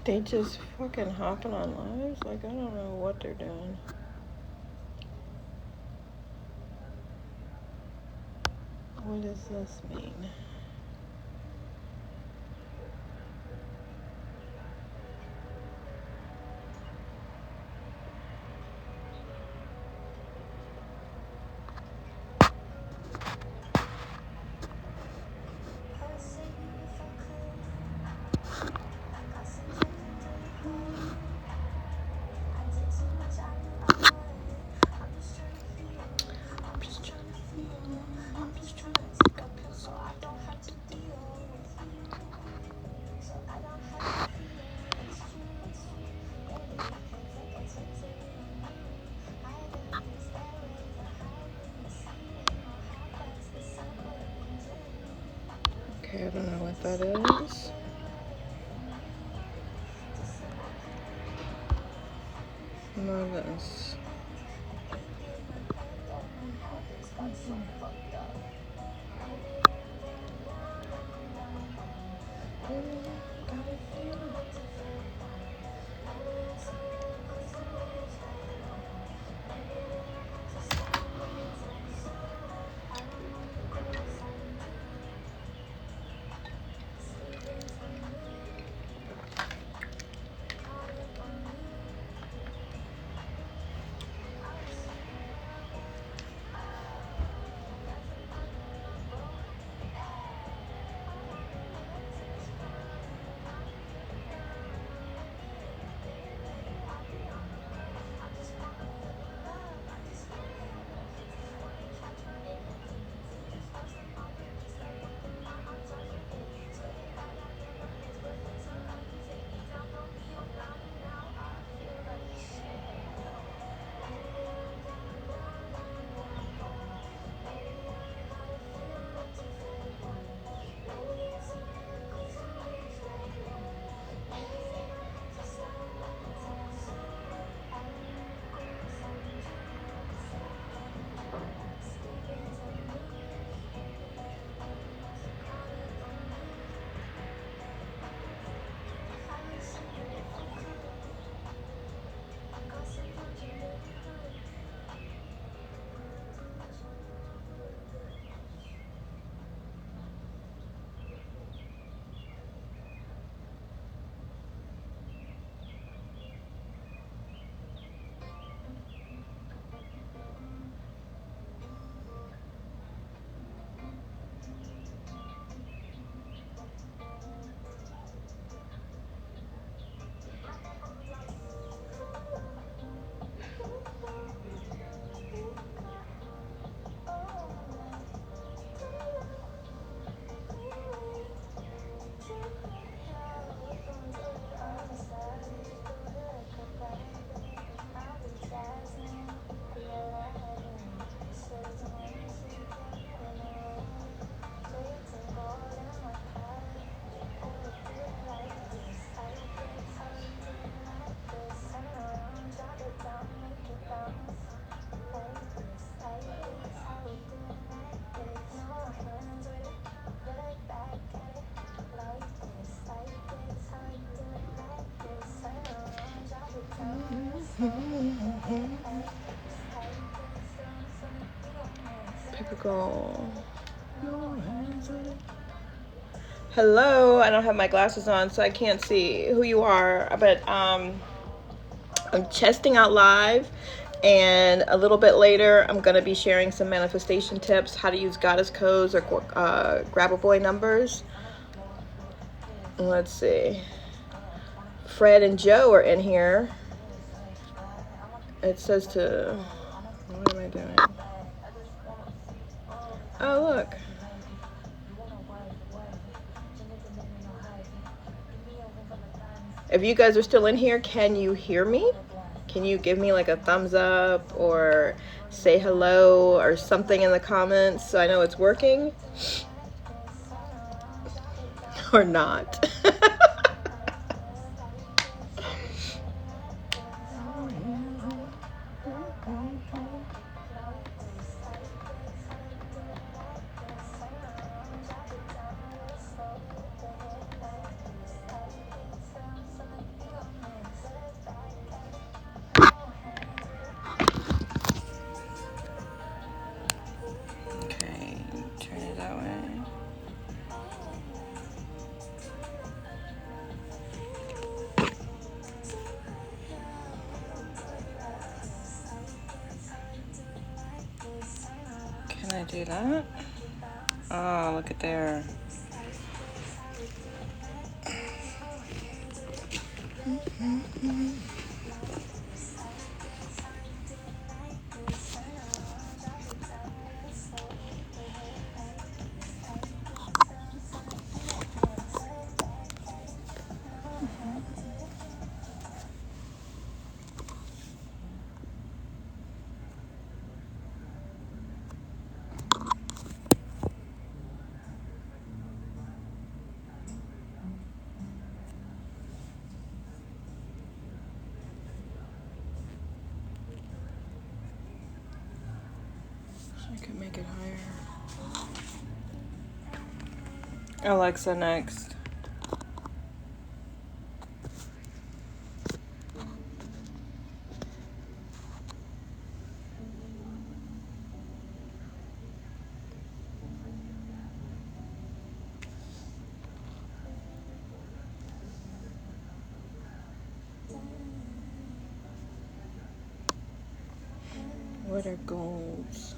They just fucking hopping on lives? Like, I don't know what they're doing. What does this mean? Okay, I don't know what that is. Nervous. Typical. Hello, I don't have my glasses on, so I can't see who you are, but I'm testing out live, and a little bit later I'm going to be sharing some manifestation tips, how to use goddess codes or grab a boy numbers. Let's see. Fred and Joe are in here. It says to, what am I doing? Oh, look. If you guys are still in here, can you hear me? Can you give me like a thumbs up or say hello or something in the comments so I know it's working? Or not? Okay, turn it that way. Can I do that? Oh, look at there. I could make it higher. Alexa, next. What are goals?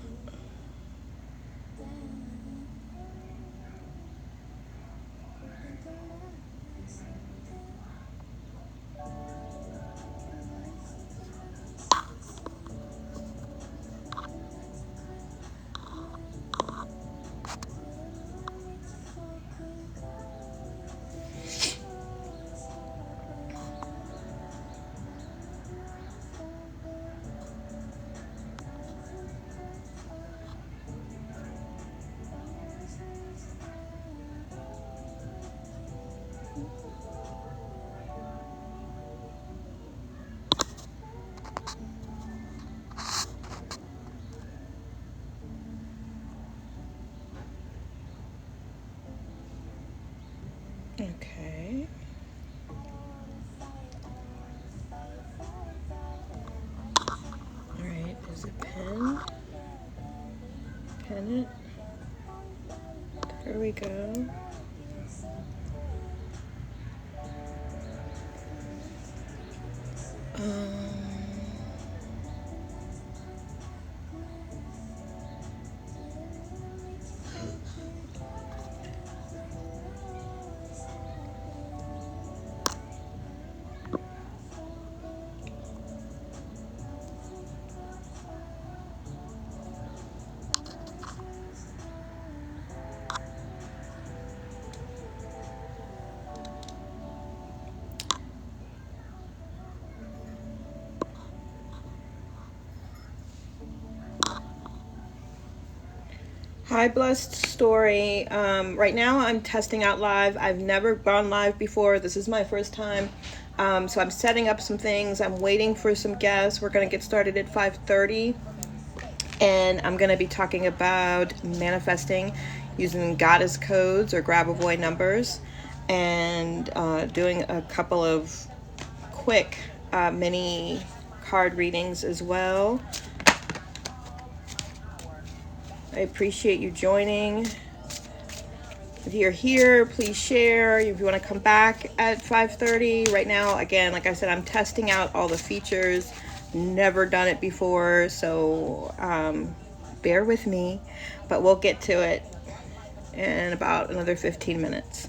Okay. All right, is it pen? Pen it. There we go. Hi, Blessed Story. Right now I'm testing out live. I've never gone live before. This is my first time. So I'm setting up some things. I'm waiting for some guests. We're going to get started at 5:30. And I'm going to be talking about manifesting using goddess codes or grab a boy numbers, and doing a couple of quick mini card readings as well. I appreciate you joining. If you're here, please share. If you want to come back at 5:30. Right now, again, like I said, I'm testing out all the features. Never done it before, so bear with me. But we'll get to it in about another 15 minutes.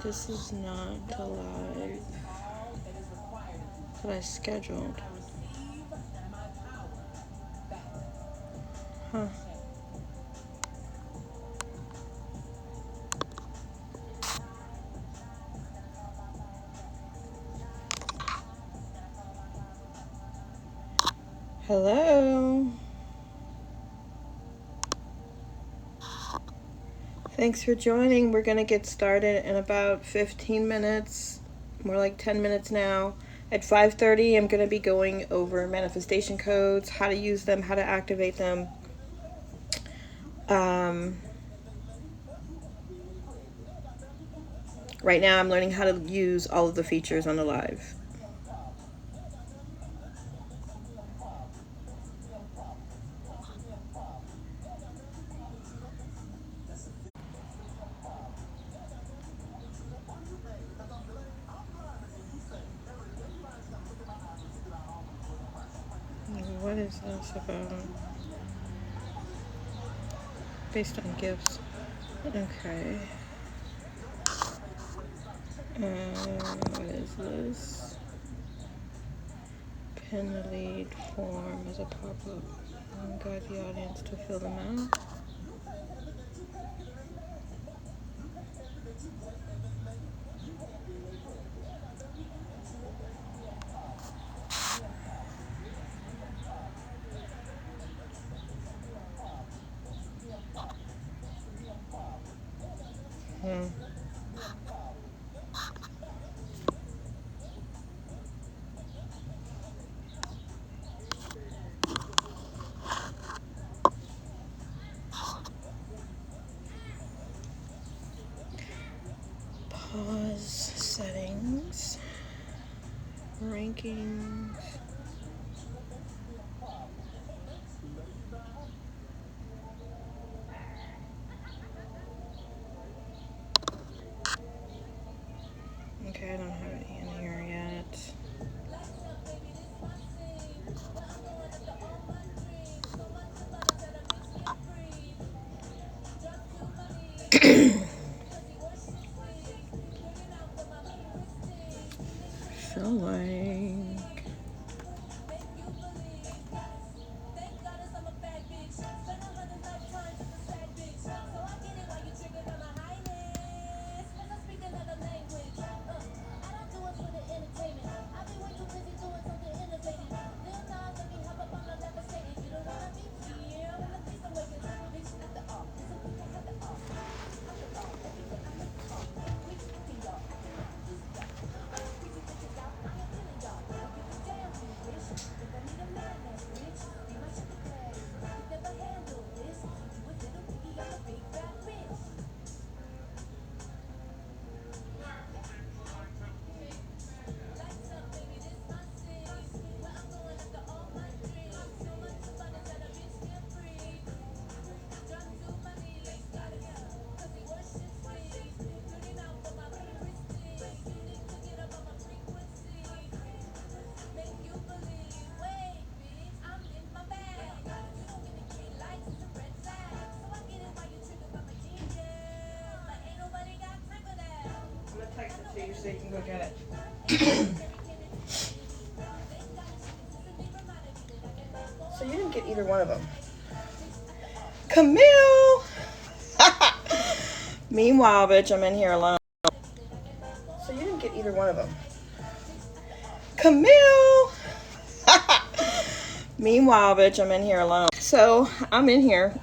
This is not the live that I scheduled. Huh. Hello. Thanks for joining. We're going to get started in about 15 minutes, more like 10 minutes now. At 5:30, I'm going to be going over manifestation codes, how to use them, how to activate them. Right now, I'm learning how to use all of the features on the live. What is this about? Based on gifts. Okay. What is this? Pin the lead form as a pop-up. And guide the audience to fill them out. Pause, settings, rankings. Okay, I don't have any in here yet. Feel like so you can go get it. So you didn't get either one of them. Camille! Meanwhile, bitch, I'm in here alone. So you didn't get either one of them. Camille! Meanwhile, bitch, I'm in here alone. So I'm in here.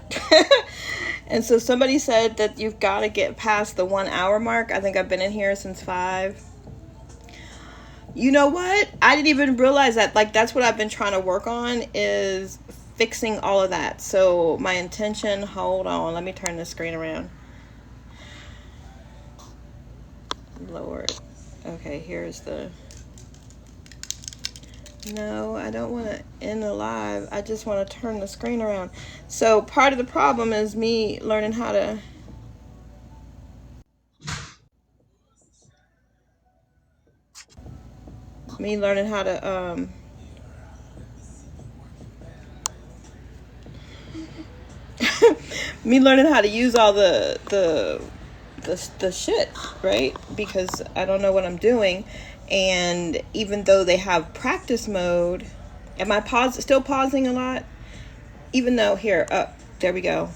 And so somebody said that you've got to get past the 1 hour mark. I think I've been in here since 5. You know what? I didn't even realize that. Like, that's what I've been trying to work on, is fixing all of that. So my intention, hold on, let me turn the screen around. Lord. Okay, here's the... No, I don't want to end the live. I just want to turn the screen around. So part of the problem is me learning how to... Me learning how to... me learning how to use all the shit, right? Because I don't know what I'm doing. And even though they have practice mode, am I still pausing a lot? Even though here, up, there we go.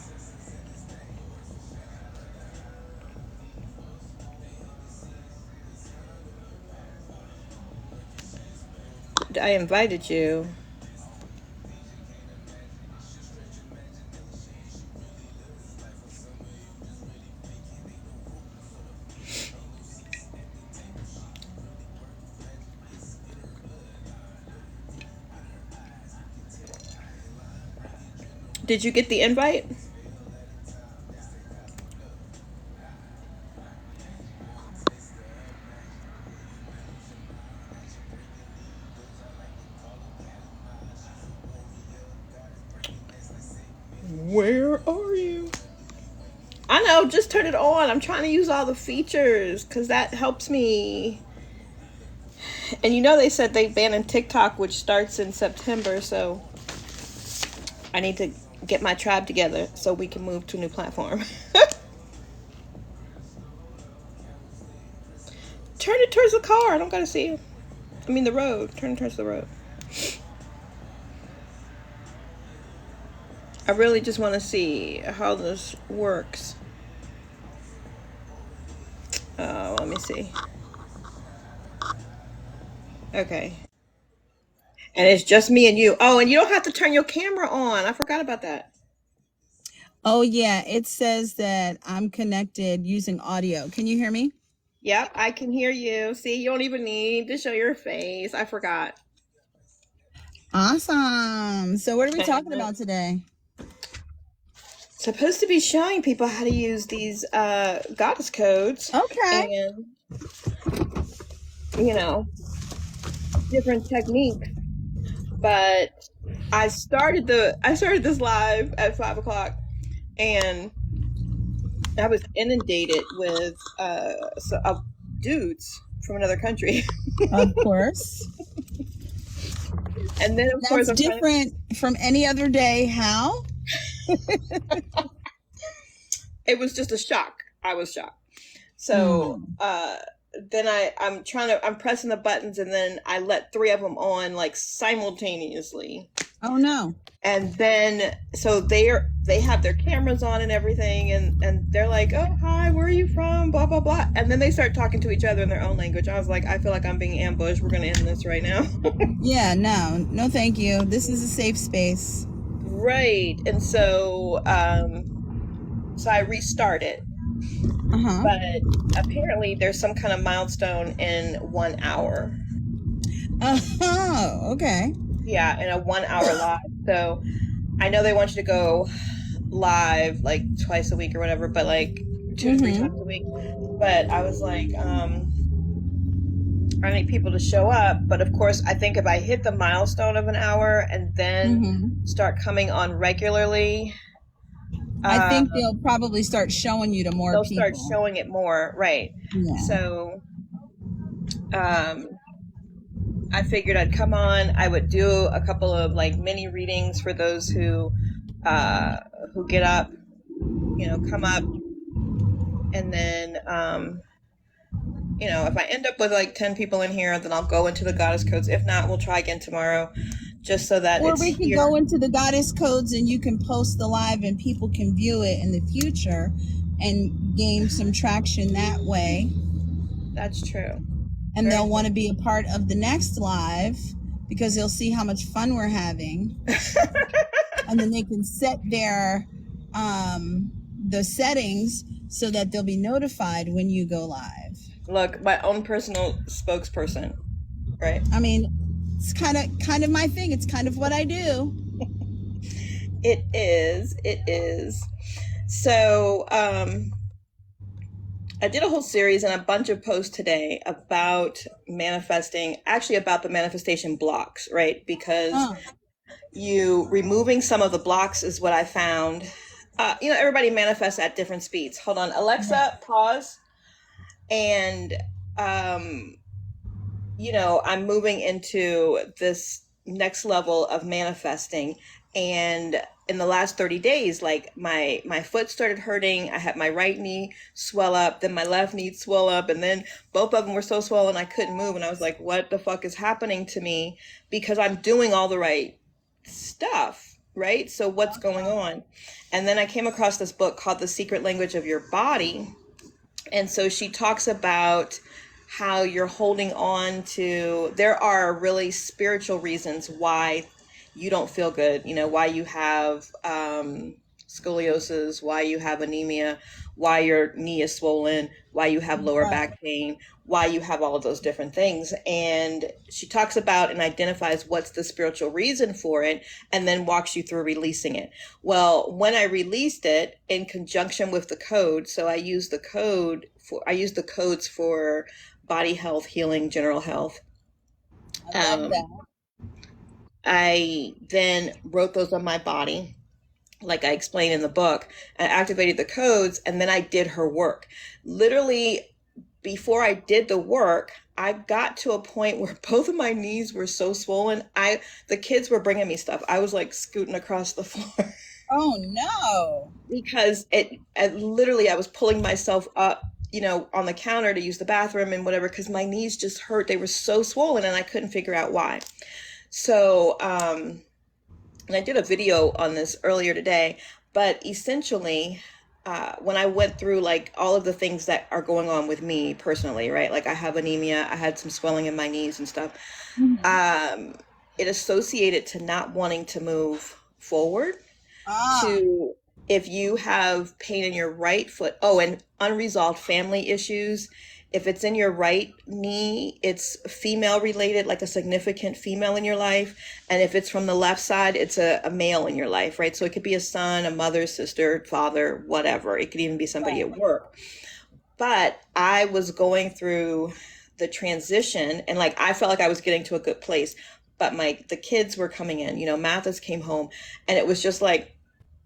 I invited you. Did you get the invite? Where are you? I know, just turn it on. I'm trying to use all the features because that helps me. And you know they said they banned TikTok, which starts in September, so I need to get my tribe together so we can move to a new platform. Turn it towards the car. I don't gotta see you. I mean the road. Turn it towards the road. I really just want to see how this works. Let me see. Okay. And it's just me and you. Oh, and you don't have to turn your camera on. I forgot about that. Oh, yeah. It says that I'm connected using audio. Can you hear me? Yep, I can hear you. See, you don't even need to show your face. I forgot. Awesome. So what are we talking about today? Supposed to be showing people how to use these goddess codes. Okay. And, you know, different techniques. But I started this live at 5 o'clock, and I was inundated with dudes from another country. Of course. And then of course That's different from any other day. How? It was just a shock. I was shocked. So then I'm pressing the buttons, and then I let 3 of them on like simultaneously. Oh no. And then so they have their cameras on and everything, and they're like, oh hi, where are you from, blah blah blah, and then they start talking to each other in their own language. I was like, I feel like I'm being ambushed. We're gonna end this right now. Yeah, no thank you. This is a safe space. Right. And so I restarted. But apparently there's some kind of milestone in 1 hour. Oh, okay. Yeah, in a 1 hour live. So I know they want you to go live like twice a week or whatever, but like 2 to 3 times a week. But I was like, I need people to show up. But of course, I think if I hit the milestone of an hour and then start coming on regularly, I think they'll probably start showing you to more people. They'll start showing it more, right? Yeah. So I figured I'd come on. I would do a couple of like mini readings for those who get up, come up, and then You know, if I end up with like 10 people in here, then I'll go into the goddess codes. If not, we'll try again tomorrow, just so that Or it's we could here. go into the goddess codes and you can post the live and people can view it in the future and gain some traction that way. That's true. And Very they'll want to true. be a part of the next live because they'll see how much fun we're having. And then they can set their the settings so that they'll be notified when you go live. Look, my own personal spokesperson, right? I mean, it's kind of my thing. It's kind of what I do. It is. It is. So, I did a whole series and a bunch of posts today about manifesting, actually about the manifestation blocks, right? Because you removing some of the blocks is what I found. You know, everybody manifests at different speeds. Hold on, Alexa, pause. And, you know, I'm moving into this next level of manifesting. And in the last 30 days, like my foot started hurting. I had my right knee swell up, then my left knee swell up, and then both of them were so swollen I couldn't move. And I was like, what the fuck is happening to me? Because I'm doing all the right stuff, right? So what's going on? And then I came across this book called The Secret Language of Your Body. And so she talks about how you're holding on to, there are really spiritual reasons why you don't feel good, you know, why you have scoliosis, why you have anemia, why your knee is swollen, why you have lower back pain, why you have all of those different things. And she talks about and identifies what's the spiritual reason for it, and then walks you through releasing it. Well, when I released it in conjunction with the code, so I use the codes for body health, healing, general health. I love that. I then wrote those on my body, like I explained in the book. I activated the codes, and then I did her work. Literally, before I did the work, I got to a point where both of my knees were so swollen. The kids were bringing me stuff. I was like scooting across the floor. Oh no! Because literally, I was pulling myself up, you know, on the counter to use the bathroom and whatever, because my knees just hurt. They were so swollen, and I couldn't figure out why. So, and I did a video on this earlier today, but essentially, when I went through like all of the things that are going on with me personally, right? Like I have anemia, I had some swelling in my knees and stuff. It associated to not wanting to move forward, to if you have pain in your right foot, and unresolved family issues. If it's in your right knee, it's female related, like a significant female in your life. And if it's from the left side, it's a male in your life, right? So it could be a son, a mother, sister, father, whatever. It could even be somebody at work. But I was going through the transition, and like I felt like I was getting to a good place. But the kids were coming in, you know, Mathis came home, and it was just like,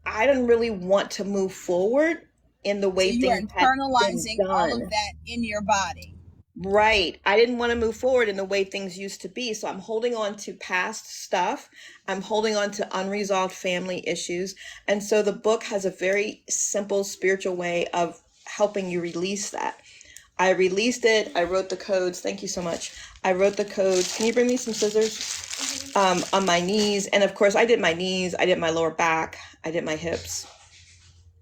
I didn't really want to move forward in the way you are things had internalizing been all done. of that in your body. Right. I didn't want to move forward in the way things used to be. So I'm holding on to past stuff. I'm holding on to unresolved family issues. And so the book has a very simple spiritual way of helping you release that. I released it. I wrote the codes. Thank you so much. I wrote the codes. Can you bring me some scissors? On my knees. And of course, I did my knees. I did my lower back. I did my hips.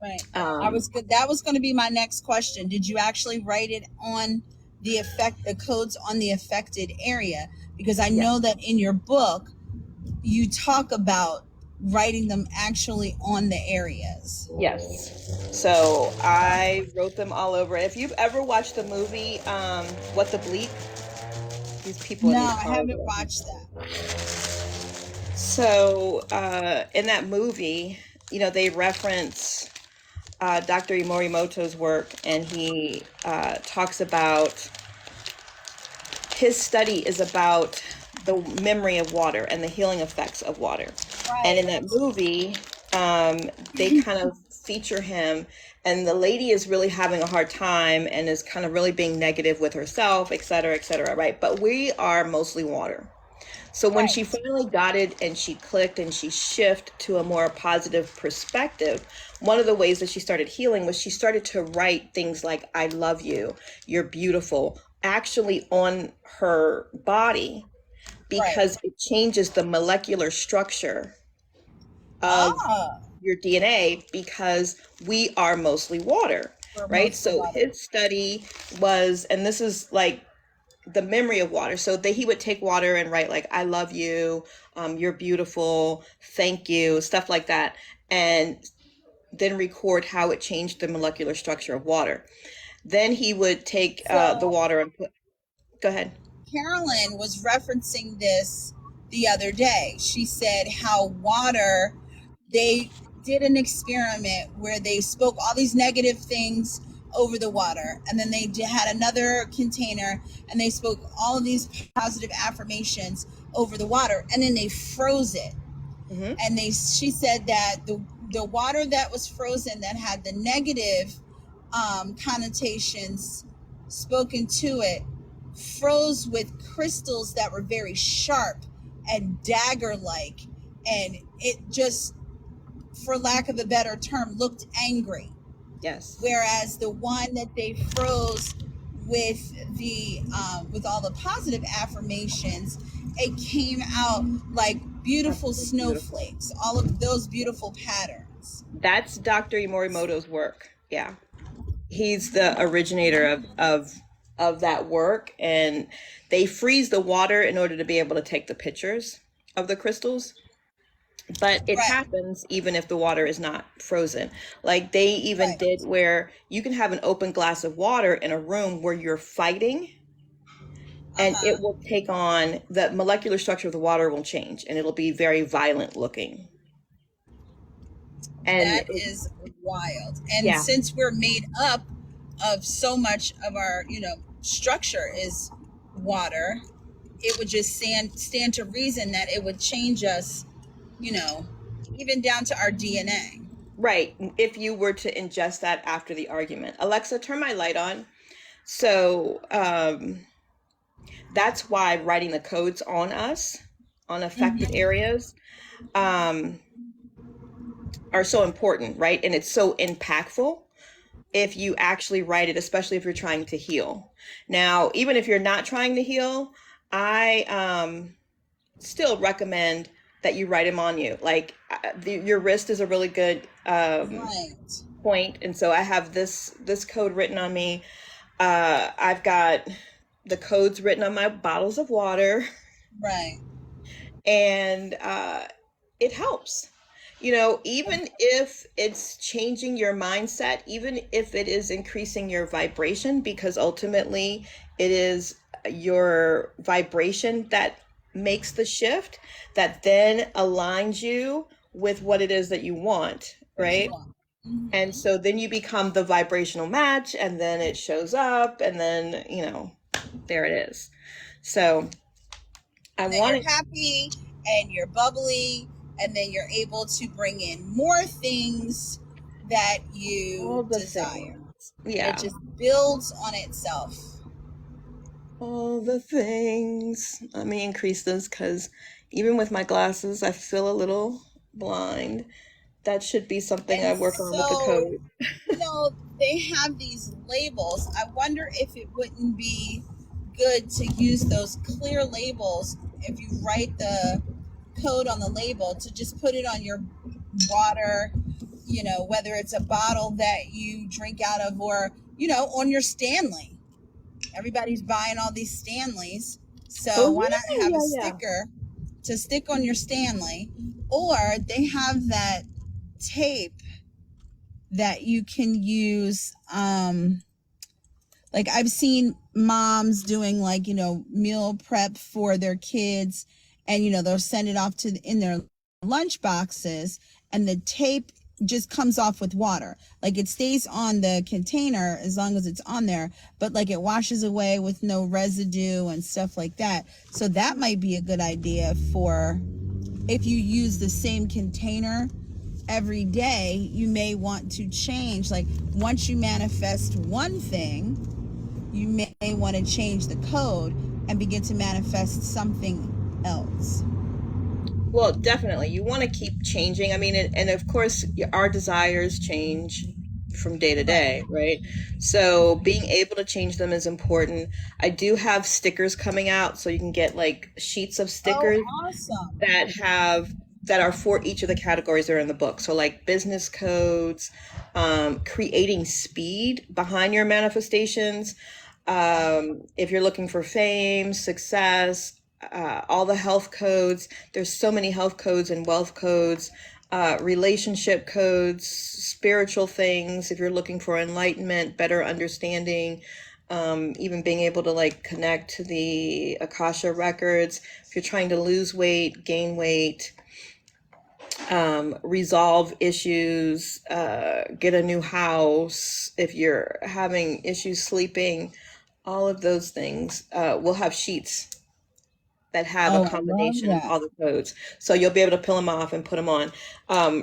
Right. That was going to be my next question. Did you actually write it on the codes on the affected area? Because I know that in your book, you talk about writing them actually on the areas. Yes. So I wrote them all over. If you've ever watched the movie, What the Bleep, these people. No, I haven't watched that. So in that movie, you know, they reference Dr. Morimoto's work, and he talks about his study is about the memory of water and the healing effects of water. Right. And in that movie, they kind of feature him, and the lady is really having a hard time and is kind of really being negative with herself, et cetera, right? But we are mostly water. So when she finally got it and she clicked and she shifted to a more positive perspective, one of the ways that she started healing was she started to write things like, I love you, you're beautiful, actually on her body Right. because it changes the molecular structure of Ah, your DNA because we are mostly water, we're right? mostly So water. his study was, and this is like the memory of water. So that he would take water and write like, I love you, you're beautiful, thank you, stuff like that. And then record how it changed the molecular structure of water. Then he would take the So water and put, go ahead. Carolyn was referencing this the other day. She said how water, they did an experiment where they spoke all these negative things over the water, and then they had another container and they spoke all of these positive affirmations over the water, and then they froze it. Mm-hmm. And she said that the water that was frozen that had the negative connotations spoken to it froze with crystals that were very sharp and dagger like, and it just, for lack of a better term, looked angry. Yes. Whereas the one that they froze with the with all the positive affirmations, it came out like beautiful Absolutely beautiful. snowflakes, all of those beautiful patterns. That's Dr. Morimoto's work. Yeah. He's the originator of that work, and they freeze the water in order to be able to take the pictures of the crystals, but it Right, happens even if the water is not frozen. Like they even did right. where you can have an open glass of water in a room where you're fighting, and it Uh-huh. will take on the molecular structure of the water will change and it'll be very violent looking. And That is wild. And yeah, since we're made up of so much of our, structure is water, it would just stand to reason that it would change us, you know, even down to our DNA. right. If you were to ingest that after the argument. Alexa, turn my light on. So that's why writing the codes on us, on affected Mm-hmm. areas, um, are so important, right? And it's so impactful if you actually write it, especially if you're trying to heal. Now, even if you're not trying to heal, I still recommend that you write them on you. Like your wrist is a really good Right. point, and so I have this code written on me. I've got the codes written on my bottles of water, Right. and it helps. You know, even if it's changing your mindset, even if it is increasing your vibration, because ultimately it is your vibration that makes the shift, that then aligns you with what it is that you want, What you right? want. And Mm-hmm. so then you become the vibrational match, and then it shows up, and then, there it is. So I And then you're wanted happy and you're bubbly, and then you're able to bring in more things that all you the desire. things. And it Yeah. just builds on itself. All the things. Let me increase this because even with my glasses, I feel a little blind. That should be something I And work on with the so, code. they have these labels. I wonder if it wouldn't be good to use those clear labels if you write the code on the label, to just put it on your water, whether it's a bottle that you drink out of, or, on your Stanley. Everybody's buying all these Stanleys. So Oh, why not yeah, have a yeah, yeah. sticker to stick on your Stanley? Or they have that tape that you can use, like I've seen moms doing, like, meal prep for their kids, and they'll send it off to in their lunch boxes, and the tape just comes off with water. Like it stays on the container as long as it's on there, but like it washes away with no residue and stuff like that. So that might be a good idea for if you use the same container every day. You may want to change, like once you manifest one thing, you may want to change the code and begin to manifest something else. Well, definitely. You want to keep changing. I mean, and of course, our desires change from day to day, right? So being able to change them is important. I do have stickers coming out, so you can get like sheets of Oh, stickers awesome. that are for each of the categories that are in the book. So like business codes, creating speed behind your manifestations. If you're looking for fame, success, all the health codes, there's so many health codes and wealth codes, relationship codes, spiritual things. If you're looking for enlightenment, better understanding, even being able to like connect to the Akasha records. If you're trying to lose weight, gain weight, resolve issues, get a new house, if you're having issues sleeping, all of those things, we'll have sheets that have a Oh, I love combination of that. all the codes. So you'll be able to peel them off and put them on.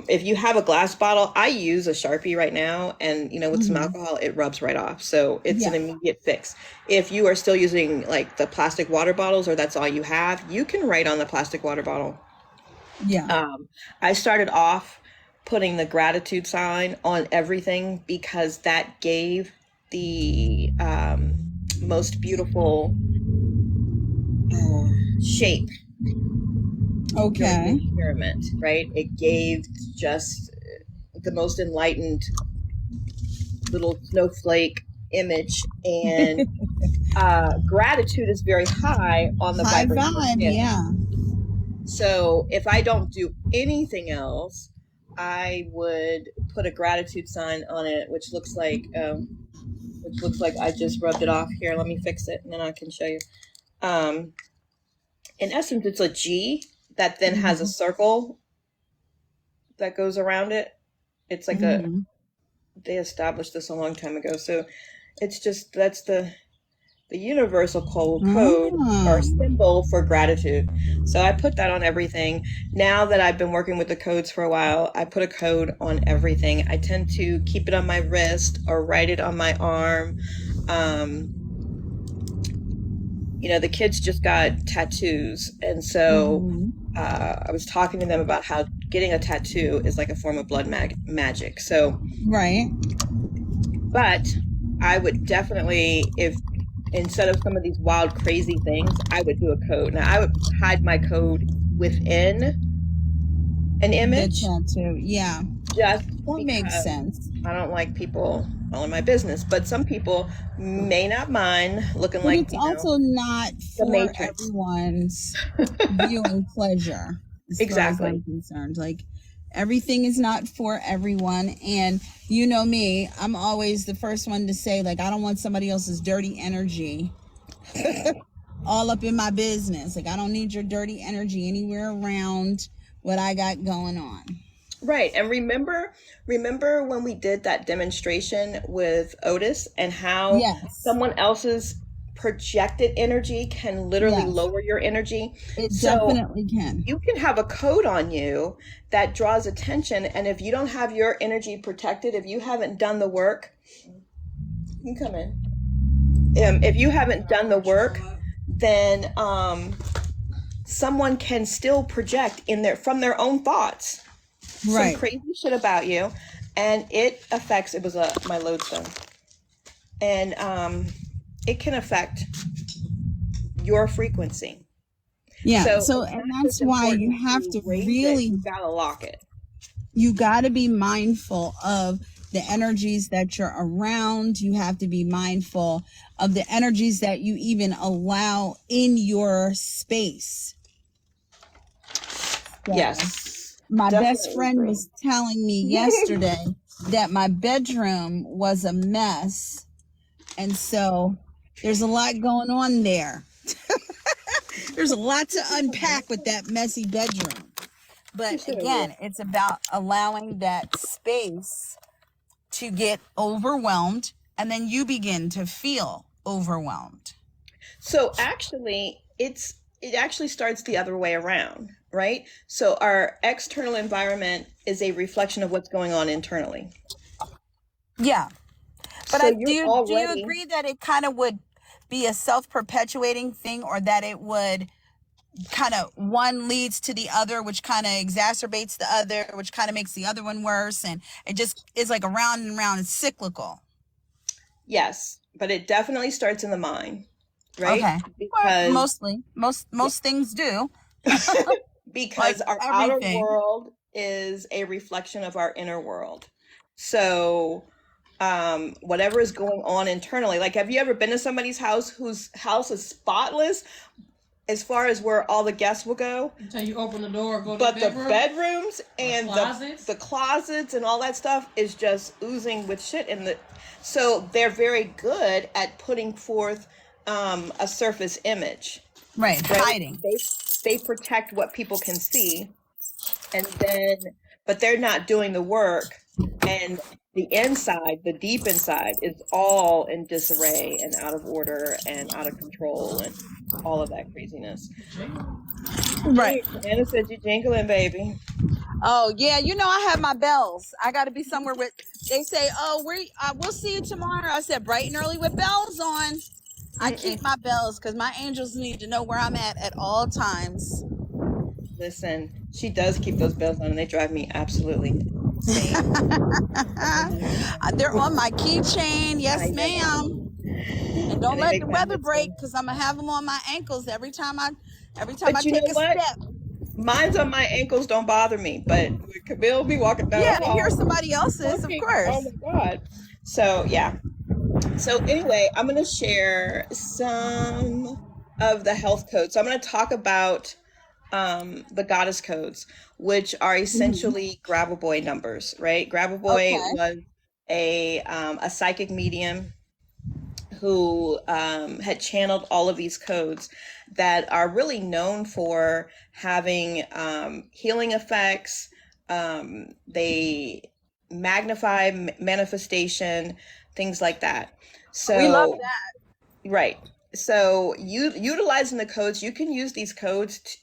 If you have a glass bottle, I use a Sharpie right now, and with some Hmm. alcohol, it rubs right off. So it's an Yeah. immediate fix. If you are still using like the plastic water bottles, or that's all you have, you can write on the plastic water bottle. Yeah. I started off putting the gratitude sign on everything because that gave the most beautiful shape during the Okay. experiment, right? It gave just the most enlightened little snowflake image, and gratitude is very high on the High vibrational vibe. scale. Yeah. So if I don't do anything else, I would put a gratitude sign on it, which looks like I just rubbed it off. Here, let me fix it, and then I can show you. Um, in essence, it's a G that then has a Hmm. circle that goes around it. It's like Hmm. they established this a long time ago. So it's just that's the universal code or Mm. symbol for gratitude. So I put that on everything. Now that I've been working with the codes for a while, I put a code on everything. I tend to keep it on my wrist or write it on my arm. Um, the kids just got tattoos, and so Hmm. I was talking to them about how getting a tattoo is like a form of blood magic. So, Right. but I would definitely, if instead of some of these wild, crazy things, I would do a code. Now, I would hide my code within an The image tattoo. Yeah. just That makes because sense. I don't like people all in my business. But some people may not mind looking But like, it's also not the for Matrix. everyone's viewing pleasure, as far as I'm Exactly. concerned. Like, everything is not for everyone. And you know me, I'm always the first one to say, like, I don't want somebody else's dirty energy all up in my business. Like, I don't need your dirty energy anywhere around what I got going on. Right. And remember when we did that demonstration with Otis and how Yes. someone else's projected energy can literally Yes. lower your energy? It So definitely can. you can have a code on you that draws attention. And if you don't have your energy protected, if you haven't done the work, you can come in. If you haven't done the work, then someone can still project from their own thoughts some Right. crazy shit about you, and it was my lodestone, and it can affect your frequency. Yeah. So So, it's and not that's just why you important have to to raise it, really, you gotta lock it. you got to be mindful of the energies that you're around. You have to be mindful of the energies that you even allow in your space. So, Yes, my best definitely friend agree. was telling me yesterday that my bedroom was a mess. And so there's a lot going on there. There's a lot to unpack with that messy bedroom. But again, it's about allowing that space to get overwhelmed, and then you begin to feel overwhelmed. So actually, it actually starts the other way around, right? So our external environment is a reflection of what's going on internally. Yeah. But So do you're you already agree that it kind of would be a self-perpetuating thing, or that it would kind of one leads to the other, which kind of exacerbates the other, which kind of makes the other one worse, and it just is like a round and round. It's cyclical. Yes, but it definitely starts in the mind, right? Okay. Well, Because most things do. because Like our outer everything. world is a reflection of our inner world. So, whatever is going on internally, like, have you ever been to somebody's house whose house is spotless as far as where all the guests will go? Until you open the door, go to But the the bedroom, bedrooms and closets. the closets and all that stuff is just oozing with shit in the. So they're very good at putting forth a surface image, Right. right? Hiding. They protect what people can see, and then but they're not doing the work, and the inside, the deep inside, is all in disarray and out of order and out of control and all of that craziness. Right. Anna said you jingling, baby. Oh yeah, you know I have my bells. I got to be somewhere with. They say, "Oh, we'll see you tomorrow." I said, "Bright and early with bells on." I keep my bells because my angels need to know where I'm at all times. Listen, she does keep those bells on, and they drive me absolutely insane. They're on my keychain, yes, I know. ma'am. And don't And they let make the my weather head break swim. because I'm gonna have them on my ankles every time I But you take know a what? step. Mine's on my ankles don't bother me, but Camille be walking down Yeah, the to hear hall. somebody else's, of Fucking, oh course. my God. So, yeah. So, anyway, I'm going to share some of the health codes. So, I'm going to talk about the goddess codes, which are essentially Grabber-Boy numbers, right? Grabber-Boy Okay. was a psychic medium who had channeled all of these codes that are really known for having healing effects. They magnify manifestation, things like that. We love So, that. right. So, you utilizing the codes, you can use these codes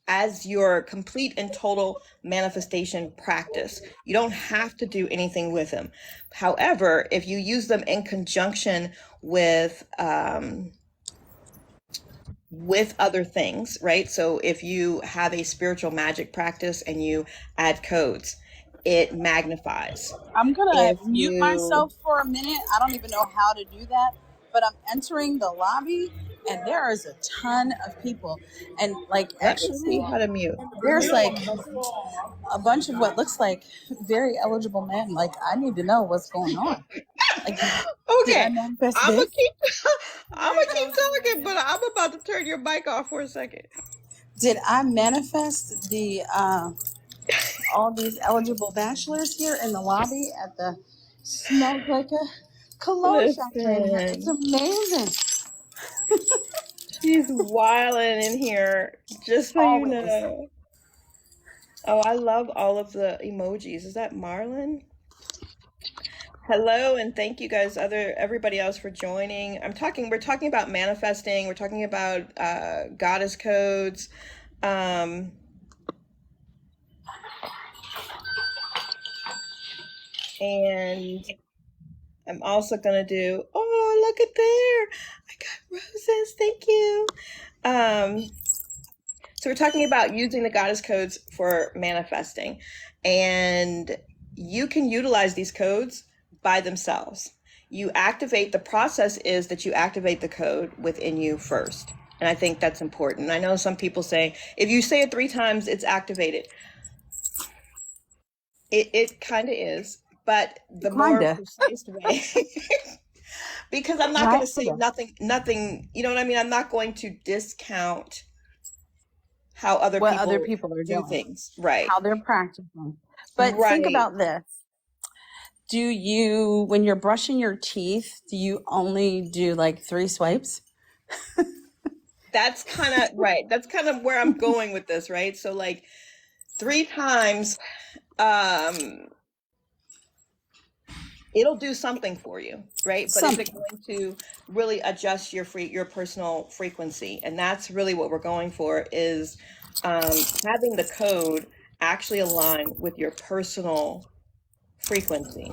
as your complete and total manifestation practice. You don't have to do anything with them. However, if you use them in conjunction with other things, right? So if you have a spiritual magic practice and you add codes, it magnifies. I'm gonna If mute you myself for a minute. I don't even know how to do that, but I'm entering the lobby and there is a ton of people. And like let me see actually how to mute. there's like a bunch of what looks like very eligible men. Like I need to know what's going on. Like did I Okay, manifest I'm gonna this? keep I'm gonna keep talking, but I'm about to turn your mic off for a second. Did I manifest the all these eligible bachelors here in the lobby at the smells like a cologne factory in here? It's Listen, amazing. she's wilding in here, just so you Always. know. Oh, I love all of the emojis. Is that Marlon? Hello, and thank you guys, everybody else for joining. We're talking about manifesting, we're talking about goddess codes. Um, and I'm also gonna do, oh, look at there. I got roses, thank you. Um, So we're talking about using the goddess codes for manifesting, and you can utilize these codes by themselves. You activate, the process is that you activate the code within you first. And I think that's important. I know some people say, if you say it 3 times, it's activated. It kind of is, but the more Kinda. precise way, because I'm not going to say nothing, you know what I mean? I'm not going to discount how other What other people people are do doing, things. Right. how they're practicing. But think Right. about this. Do you, when you're brushing your teeth, do you only do like 3 swipes? That's kind of right. That's kind of where I'm going with this, right? So like 3 times, um, it'll do something for you, right? But is it Something. going to really adjust your personal frequency? And that's really what we're going for, is having the code actually align with your personal frequency,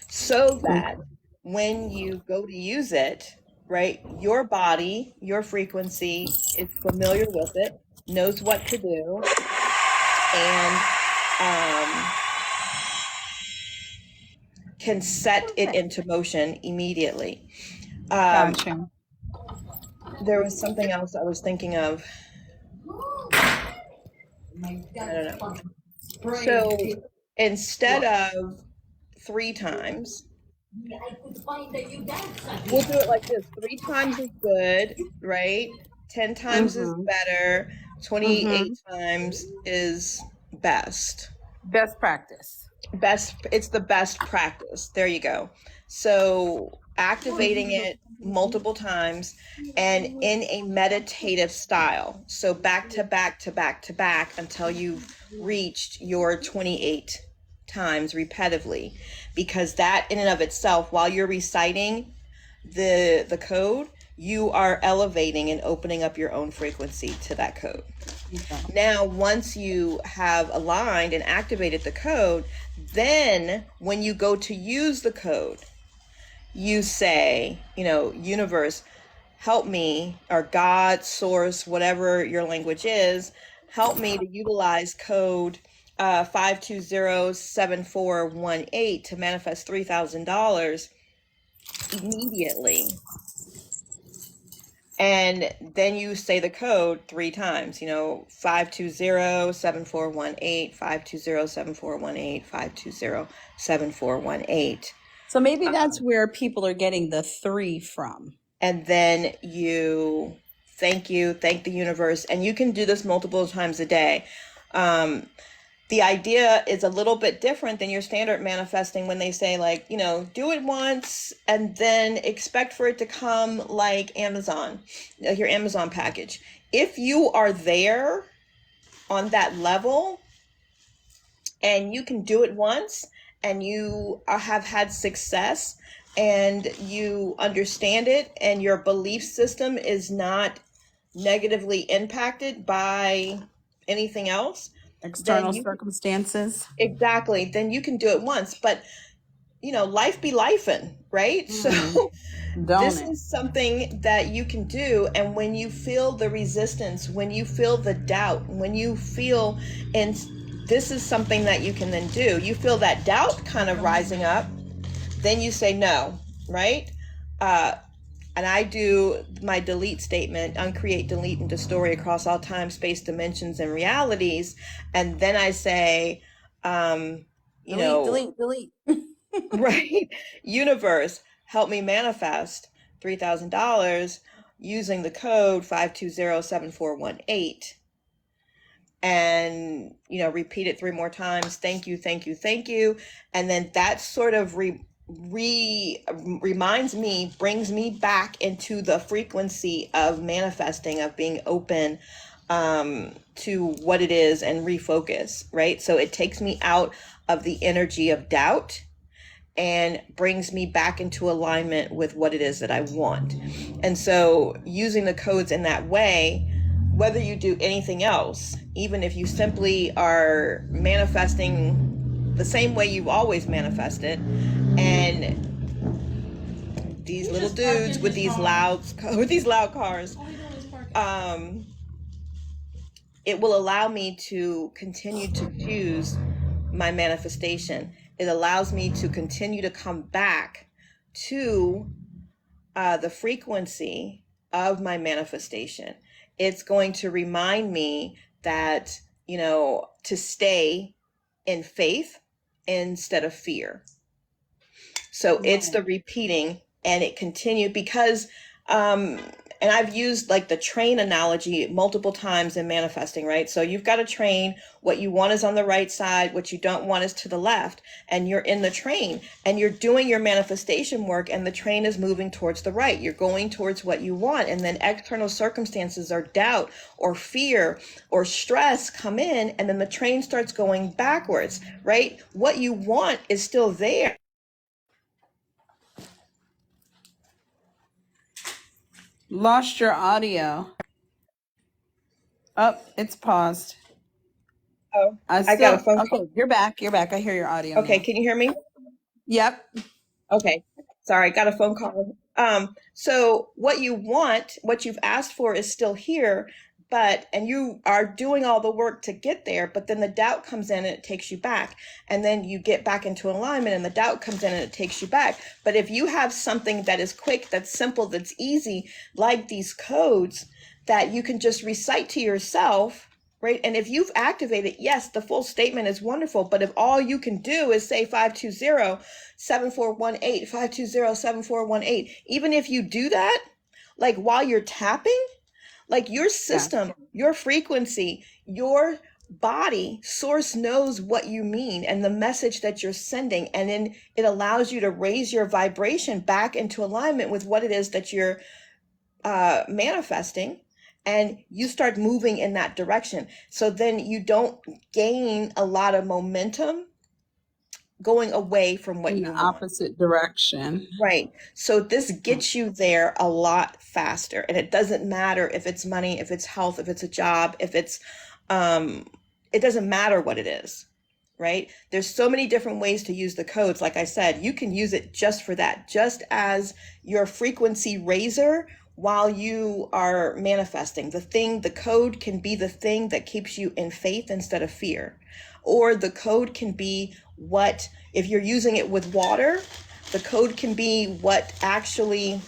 so that when you go to use it, right? Your body, your frequency is familiar with it, knows what to do, and um, can set it into motion immediately. Um, Gotcha. there was something else I was thinking of. I don't know. So instead of 3 times, we'll do it like this. 3 times is good, right? 10 times is Mm-hmm. better. Mm-hmm. 28 times is best. Best practice. It's the best practice. There you go. So activating it multiple times and in a meditative style. So back to back to back to back until you've reached your 28 times repetitively. Because that in and of itself, while you're reciting the code, you are elevating and opening up your own frequency to that code. Okay. Now, once you have aligned and activated the code, then when you go to use the code, you say, universe, help me, or God, source, whatever your language is, help me to utilize code 5207418 to manifest $3,000 immediately. And then you say the code 3 times, 5207418, 5207418, 5207418. So maybe that's where people are getting the 3 from. And then you thank the universe. And you can do this multiple times a day. The idea is a little bit different than your standard manifesting when they say, like, do it once and then expect for it to come like Amazon, like your Amazon package. If you are there on that level and you can do it once and you have had success and you understand it and your belief system is not negatively impacted by anything else, External circumstances. exactly, then you can do it once. But life be lifing, right? So this is something that you can do. And when you feel the resistance, when you feel the doubt, when you feel, and this is something that you can then do, you feel that doubt kind of rising up, then you say no, right? And I do my delete statement, uncreate, delete, and destroy across all time, space, dimensions, and realities. And then I say, delete. right? Universe, help me manifest $3,000 using the code 5207418. And, repeat it 3 more times. Thank you, thank you, thank you. And then that sort of reminds me, brings me back into the frequency of manifesting, of being open to what it is and refocus, right? So it takes me out of the energy of doubt and brings me back into alignment with what it is that I want. And so using the codes in that way, whether you do anything else, even if you simply are manifesting the same way you've always manifested, and these little dudes with these loud cars, it will allow me to continue to choose my manifestation. It allows me to continue to come back to the frequency of my manifestation. It's going to remind me that, to stay in faith instead of fear. So it's the repeating, and it continued because, and I've used like the train analogy multiple times in manifesting, right? So you've got a train, what you want is on the right side, what you don't want is to the left, and you're in the train and you're doing your manifestation work and the train is moving towards the right. You're going towards what you want, and then external circumstances or doubt or fear or stress come in, and then the train starts going backwards, right? What you want is still there. Lost your audio. Oh, it's paused. Oh, I got a phone call. Okay, you're back. You're back. I hear your audio. Okay, now. can you hear me? Yep. Okay, sorry, got a phone call So what you want, what you've asked for is still here, and you are doing all the work to get there, but then the doubt comes in and it takes you back. And then you get back into alignment and the doubt comes in and it takes you back. But if you have something that is quick, that's simple, that's easy, like these codes that you can just recite to yourself, right? And if you've activated, yes, the full statement is wonderful, but if all you can do is say 520-7418, 520-7418, even if you do that, like while you're tapping, like your Yeah. system, your frequency, your body source knows what you mean and the message that you're sending. And then it allows you to raise your vibration back into alignment with what it is that you're manifesting, and you start moving in that direction. So then you don't gain a lot of momentum going away from what In you the want. opposite direction. Right. So this gets you there a lot faster. And it doesn't matter if it's money, if it's health, if it's a job, if it's, um, it doesn't matter what it is, right? There's so many different ways to use the codes. Like I said, you can use it just for that, just as your frequency raiser while you are manifesting. The code can be the thing that keeps you in faith instead of fear. Or the code can be if you're using it with water, the code can be what actually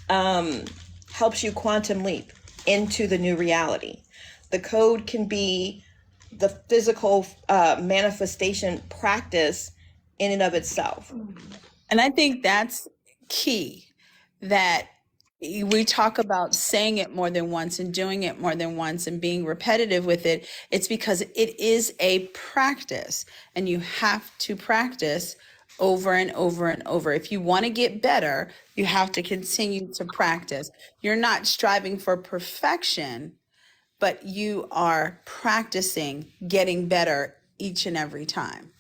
helps you quantum leap into the new reality. The code can be the physical manifestation practice in and of itself. And I think that's key, that we talk about saying it more than once and doing it more than once and being repetitive with it. It's because it is a practice, and you have to practice over and over and over. If you want to get better, you have to continue to practice. You're not striving for perfection, but you are practicing getting better each and every time.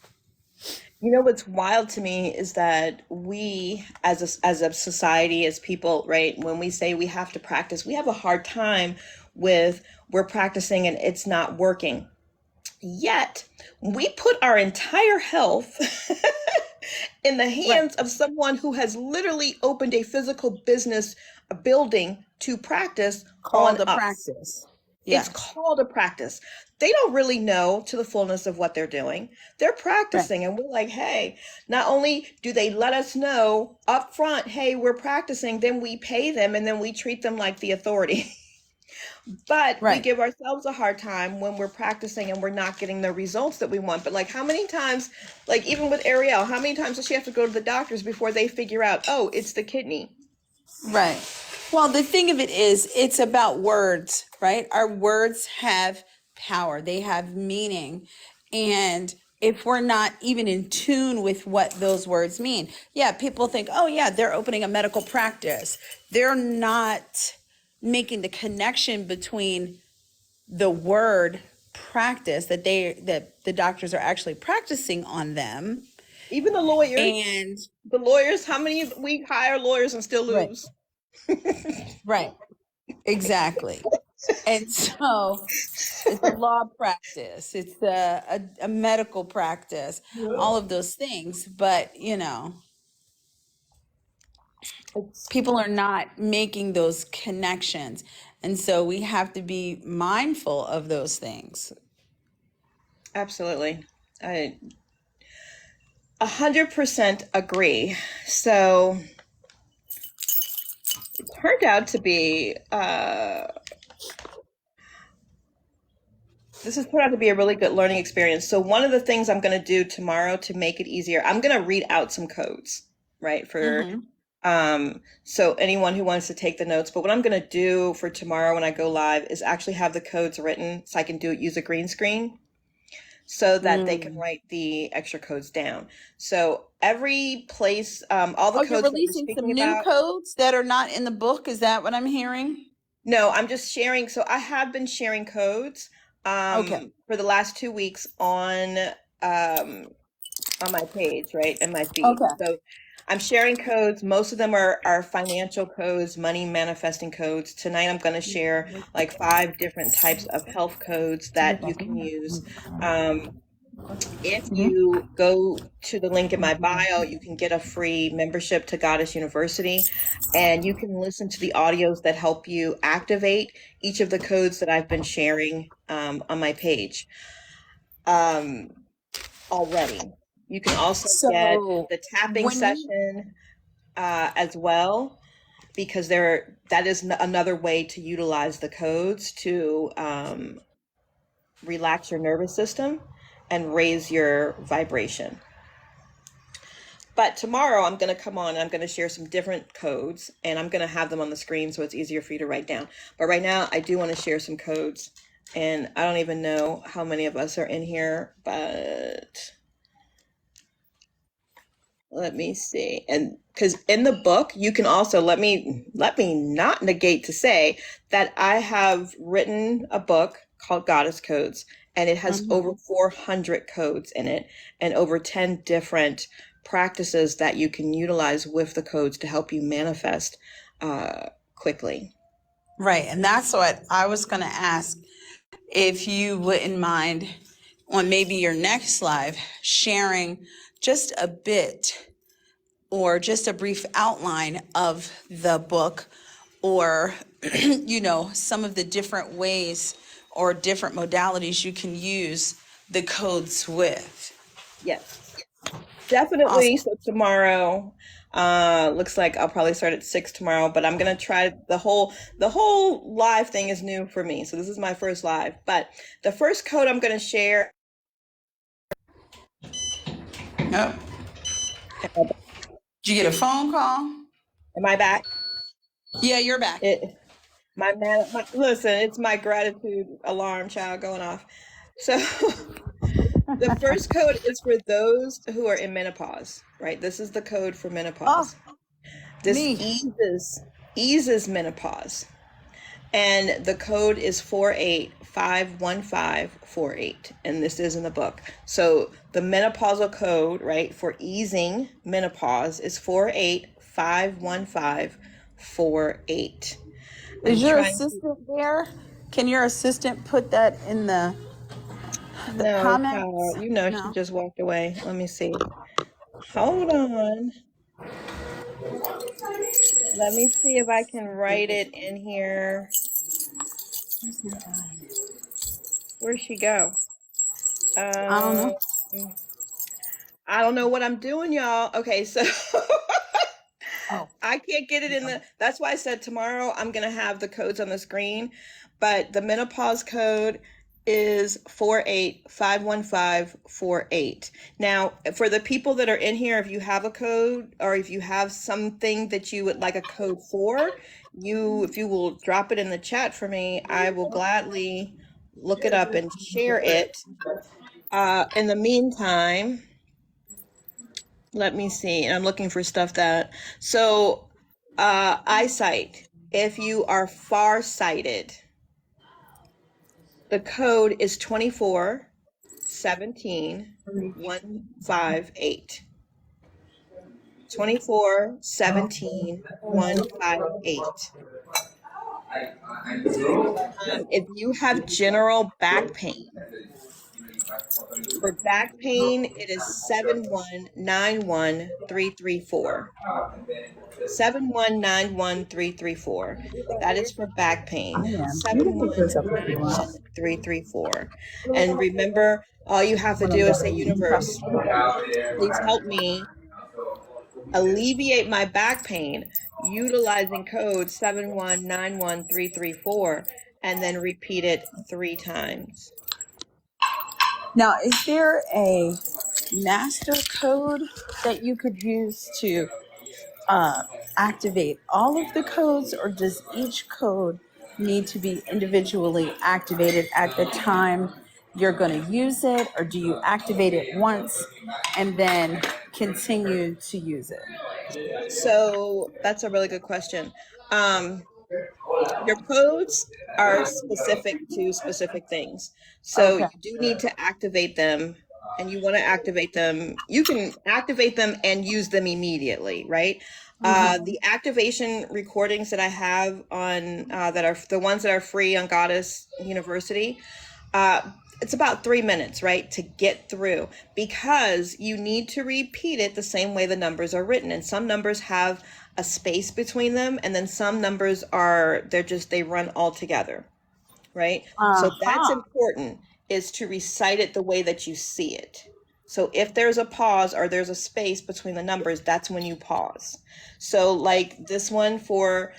You know what's wild to me is that we, as a society, as people, right, when we say we have to practice, we have a hard time with we're practicing and it's not working. Yet, we put our entire health in the Right. hands of someone who has literally opened a physical business, a building to practice on Called a us. practice. It's Yes. called a practice. They don't really know to the fullness of what they're doing. They're Right. practicing, and we're like, hey, not only do they let us know up front, hey, we're practicing, then we pay them and then we treat them like the authority. But we Right. give ourselves a hard time when we're practicing and we're not getting the results that we want. But like, how many times, like even with Ariel, how many times does she have to go to the doctors before they figure out, oh, it's the kidney? Right. Well, the thing of it is, it's about words, right? Our words have power, they have meaning. And if we're not even in tune with what those words mean, yeah, people think, oh, yeah, they're opening a medical practice. They're not making the connection between the word practice, that the doctors are actually practicing on them, Even the lawyers, and how many we hire lawyers and still right, lose? right, exactly. And so it's a law practice, it's a medical practice, all of those things. But, It's people are not making those connections. And so we have to be mindful of those things. absolutely. I 100% agree. So it turned out to be this has turned out to be a really good learning experience. So one of the things I'm going to do tomorrow to make it easier, I'm going to read out some codes, right? Hmm. So anyone who wants to take the notes, but what I'm going to do for tomorrow when I go live is actually have the codes written so I can use a green screen so that they can Mm. write the extra codes down. So every place, all the Oh, you're codes that we're releasing speaking some new about. codes that are not in the book? Is that what I'm hearing? No, I'm just sharing. So I have been sharing codes Okay. for the last 2 weeks um, on my page, right, and my feed. Okay. So I'm sharing codes. Most of them are financial codes, money manifesting codes. Tonight I'm going to share like 5 different types of health codes that you can use. Um, If you go to the link in my bio, you can get a free membership to Goddess University, and you can listen to the audios that help you activate each of the codes that I've been sharing on my page already. You can also get So the tapping when you session as well, because that is another way to utilize the codes to relax your nervous system and raise your vibration. But tomorrow I'm going to come on and I'm going to share some different codes, and I'm going to have them on the screen so it's easier for you to write down. But right now I do want to share some codes, and I don't even know how many of us are in here, but let me see. And because in the book, you can also let me not negate to say that I have written a book called Goddess Codes, and it has over 400 codes in it and over 10 different practices that you can utilize with the codes to help you manifest quickly. Right, and that's what I was going to ask, if you wouldn't mind on maybe your next live sharing just a bit or just a brief outline of the book, or some of the different ways or different modalities you can use the codes with. Yes, definitely. Awesome. So tomorrow, looks like I'll probably start at 6 tomorrow, but I'm gonna try the whole live thing is new for me. So this is my first live. But the first code I'm gonna share. Yep. Did you get a phone call? Am I back? Yeah, you're back. Listen, it's my gratitude alarm child going off. So the first code is for those who are in menopause, right? This is the code for Oh, menopause. This me. eases menopause. And the code is 481548. And this is in the book. So the menopausal code, right, for easing menopause is 481548. Is I'm your trying to. assistant there? Can your assistant put that in the No, comments? child. She No. just walked away. Let me see. Hold on. Let me see if I can write it in here. Where'd she go? I don't Um, know. I don't know what I'm doing, y'all. Okay, so Oh. I can't get it in the. That's why I said tomorrow I'm gonna have the codes on the screen, but the menopause code is 481548. Now, for the people that are in here, if you have a code or if you have something that you would like a code for, if you will drop it in the chat for me, I will gladly look it up and share it. In the meantime, let me see. And I'm looking for stuff so eyesight. If you are farsighted, the code is 2417158. 2417158. If you have general back pain, for back pain, it is 7191334. 7191334. That is for back pain. 7191334. And remember, all you have to do is say, Universe, please help me alleviate my back pain utilizing code 7191334, and then repeat it 3 times. Now, is there a master code that you could use to activate all of the codes, or does each code need to be individually activated at the time you're going to use it, or do you activate it once and then continue to use it? So that's a really good question. Your codes are specific to specific things. So Okay. you do need to activate them, and you want to activate them. You can activate them and use them immediately, right? The activation recordings that I have on that are the ones that are free on Goddess University, it's about 3 minutes, right, to get through, because you need to repeat it the same way the numbers are written. And some numbers have a space between them, and then some numbers they run all together, right? So that's important, is to recite it the way that you see it. So if there's a pause or there's a space between the numbers, that's when you pause. So like this one for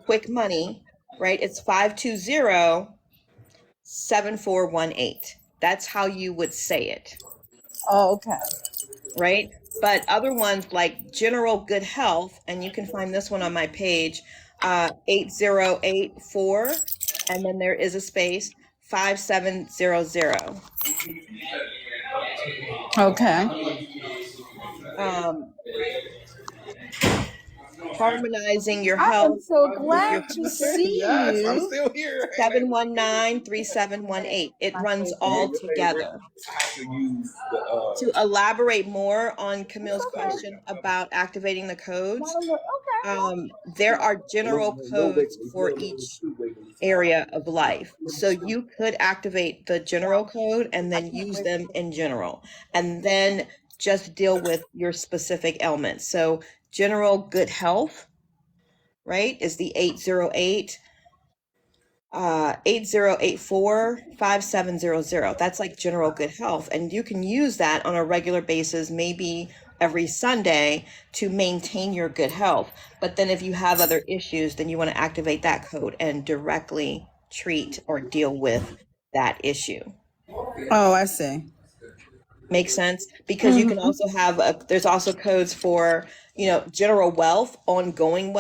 quick money, right? It's 520-7418. That's how you would say it, Oh, okay. right? But other ones like general good health, and you can find this one on my page, 8084, and then there is a space, 5700. Okay. Um, harmonizing your I am health so with your glad to future, see Yes, I'm you. still here. 719-3718. It runs all together. I have to use the To elaborate more on Camille's question about activating the codes, there are general codes for each area of life. So you could activate the general code and then use them in general, and then just deal with your specific ailments. So general good health, right, is the 808. 8084 5700. That's like general good health. And you can use that on a regular basis, maybe every Sunday, to maintain your good health. But then if you have other issues, then you want to activate that code and directly treat or deal with that issue. Oh, I see. Makes sense, because you can also have there's also codes for, general wealth, ongoing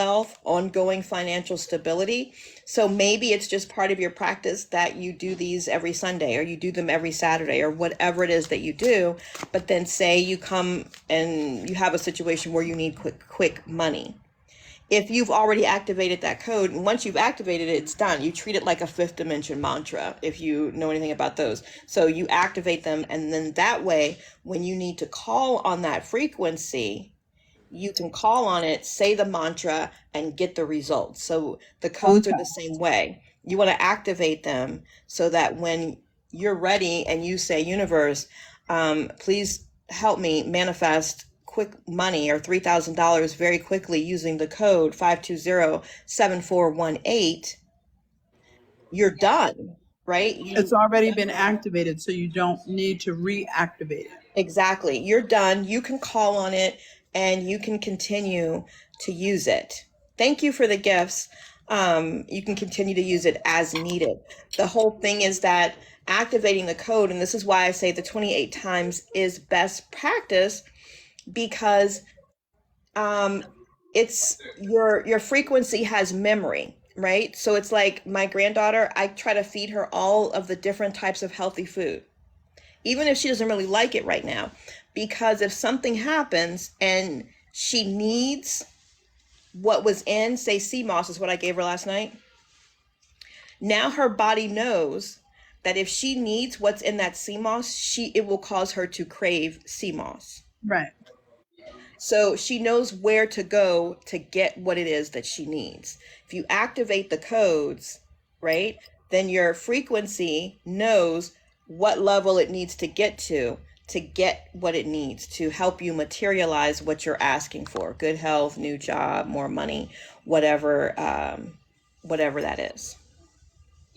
financial stability. So maybe it's just part of your practice that you do these every Sunday, or you do them every Saturday, or whatever it is that you do. But then say you come and you have a situation where you need quick money. If you've already activated that code, and once you've activated it, it's done. You treat it like a fifth dimension mantra, if you know anything about those. So you activate them, and then that way, when you need to call on that frequency, you can call on it, say the mantra, and get the results. So the codes are the same way. You want to activate them so that when you're ready and you say, universe, please help me manifest quick money, or $3,000 very quickly, using the code 520-7418, you're done, right? It's already been activated, so you don't need to reactivate it. Exactly. You're done. You can call on it and you can continue to use it. Thank you for the gifts. You can continue to use it as needed. The whole thing is that activating the code, and this is why I say the 28 times is best practice, because it's your frequency has memory, right? So it's like my granddaughter, I try to feed her all of the different types of healthy food, even if she doesn't really like it right now, because if something happens and she needs what was in, say, sea moss is what I gave her last night, now her body knows that if she needs what's in that sea moss, it will cause her to crave sea moss. Right. So she knows where to go to get what it is that she needs. If you activate the codes, right, then your frequency knows what level it needs to get what it needs to help you materialize what you're asking for: good health, new job, more money, whatever that is.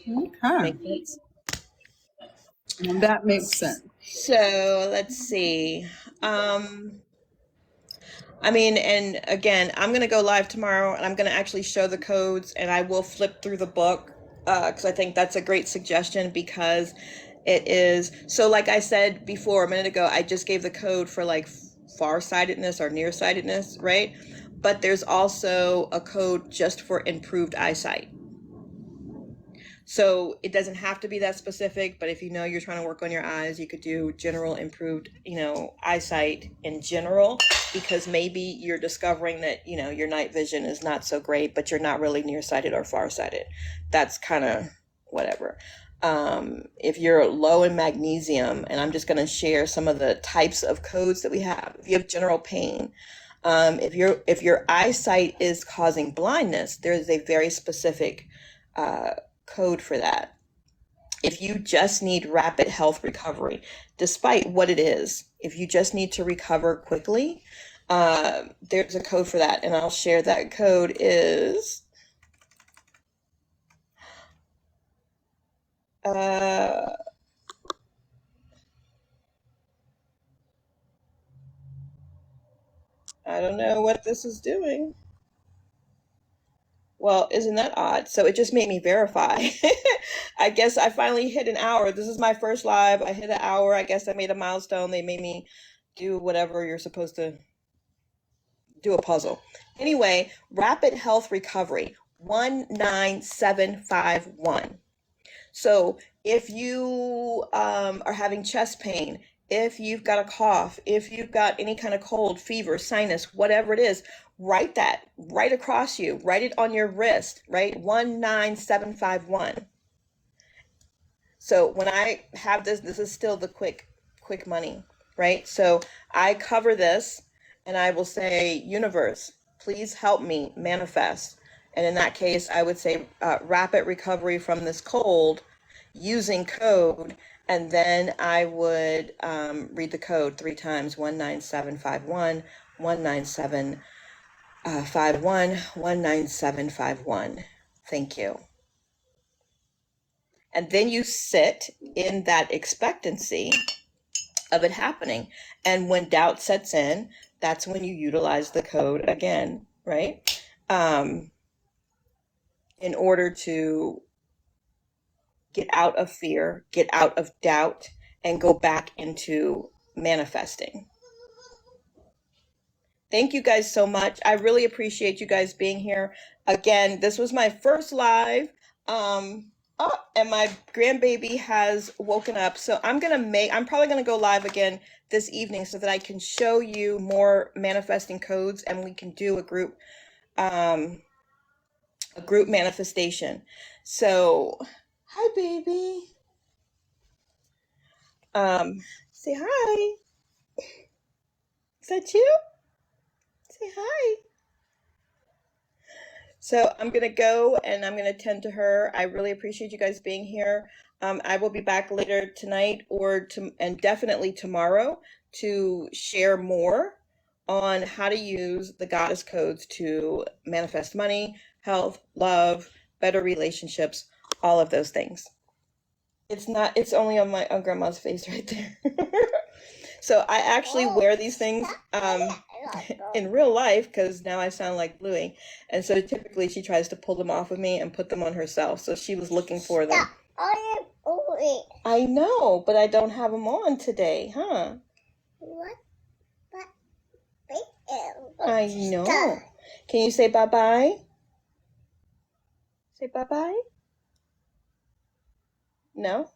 Okay. Make sense? That makes sense. So let's see. I mean, and again, I'm going to go live tomorrow, and I'm going to actually show the codes, and I will flip through the book, because I think that's a great suggestion, because it is. So like I said before a minute ago, I just gave the code for like farsightedness or nearsightedness, right? But there's also a code just for improved eyesight. So it doesn't have to be that specific, but if you know you're trying to work on your eyes, you could do general improved, eyesight in general, because maybe you're discovering that, your night vision is not so great, but you're not really nearsighted or farsighted. That's kind of whatever. If you're low in magnesium, and I'm just going to share some of the types of codes that we have. If you have general pain, if your eyesight is causing blindness, there is a very specific code for that. if you just need rapid health recovery, despite what it is, if you just need to recover quickly, there's a code for that, and I'll share that code is I don't know what this is doing. Well, isn't that odd? So it just made me verify. I guess I finally hit an hour. This is my first live. I hit an hour. I guess I made a milestone. They made me do whatever you're supposed to do, a puzzle. Anyway, rapid health recovery 19751. So if you are having chest pain, if you've got a cough, if you've got any kind of cold, fever, sinus, whatever it is, write that right across you. Write it on your wrist, right? 19751. So when I have this, this is still the quick money, right? So I cover this and I will say, universe, please help me manifest. And in that case, I would say rapid recovery from this cold using code. And then I would read the code 3 times, 19751, 19751, 19751. Thank you. And then you sit in that expectancy of it happening. And when doubt sets in, that's when you utilize the code again, right? In order to get out of fear, get out of doubt, and go back into manifesting. Thank you guys so much. I really appreciate you guys being here. Again, this was my first live. And my grandbaby has woken up. So I'm probably gonna go live again this evening so that I can show you more manifesting codes and we can do a group manifestation. So hi baby. Say hi. Is that you? Say hi. So I'm going to go and I'm going to tend to her. I really appreciate you guys being here. I will be back later tonight and definitely tomorrow to share more on how to use the goddess codes to manifest money, health, love, better relationships, all of those things. It's only on my grandma's face right there. So I actually wear these things in real life because now I sound like Bluey. And so typically she tries to pull them off of me and put them on herself. So she was looking for them. I know, but I don't have them on today, huh? What? I know. Can you say bye-bye? Say bye-bye? No?